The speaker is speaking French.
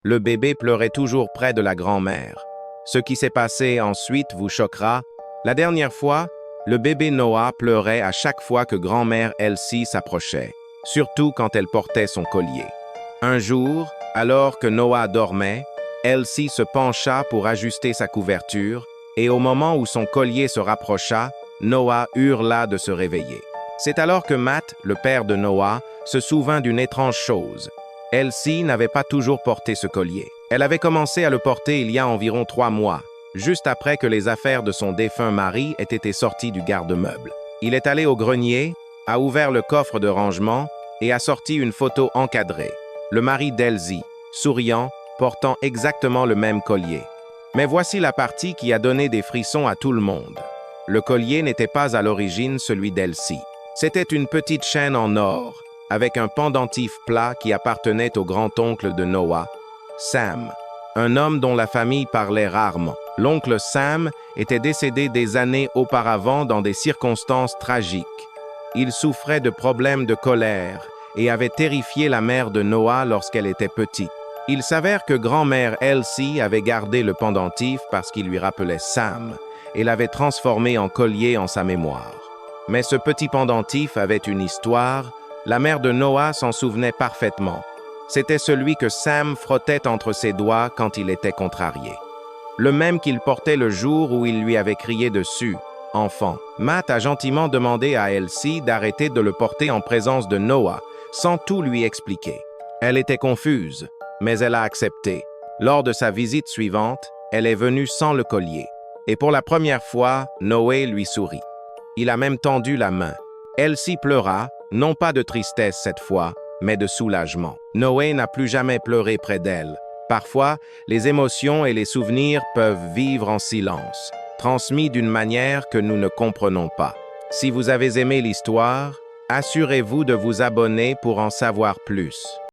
Le bébé pleurait toujours près de la grand-mère. Ce qui s'est passé ensuite vous choquera. La dernière fois, le bébé Noah pleurait à chaque fois que grand-mère Elsie s'approchait, surtout quand elle portait son collier. Un jour, alors que Noah dormait, Elsie se pencha pour ajuster sa couverture, et au moment où son collier se rapprocha, Noah hurla de se réveiller. C'est alors que Matt, le père de Noah, se souvint d'une étrange chose. Elsie n'avait pas toujours porté ce collier. Elle avait commencé à le porter il y a environ 3 mois, juste après que les affaires de son défunt mari aient été sorties du garde-meuble. Il est allé au grenier, a ouvert le coffre de rangement et a sorti une photo encadrée. Le mari d'Elsie, souriant, portant exactement le même collier. Mais voici la partie qui a donné des frissons à tout le monde. Le collier n'était pas à l'origine celui d'Elsie. C'était une petite chaîne en or, avec un pendentif plat qui appartenait au grand-oncle de Noah, Sam, un homme dont la famille parlait rarement. L'oncle Sam était décédé des années auparavant dans des circonstances tragiques. Il souffrait de problèmes de colère et avait terrifié la mère de Noah lorsqu'elle était petite. Il s'avère que grand-mère Elsie avait gardé le pendentif parce qu'il lui rappelait Sam et l'avait transformé en collier en sa mémoire. Mais ce petit pendentif avait une histoire. La mère de Noah s'en souvenait parfaitement. C'était celui que Sam frottait entre ses doigts quand il était contrarié. Le même qu'il portait le jour où il lui avait crié dessus, « Enfant ». Matt a gentiment demandé à Elsie d'arrêter de le porter en présence de Noah, sans tout lui expliquer. Elle était confuse, mais elle a accepté. Lors de sa visite suivante, elle est venue sans le collier. Et pour la première fois, Noé lui sourit. Il a même tendu la main. Elsie pleura, non pas de tristesse cette fois, mais de soulagement. Noé n'a plus jamais pleuré près d'elle. Parfois, les émotions et les souvenirs peuvent vivre en silence, transmis d'une manière que nous ne comprenons pas. Si vous avez aimé l'histoire, assurez-vous de vous abonner pour en savoir plus.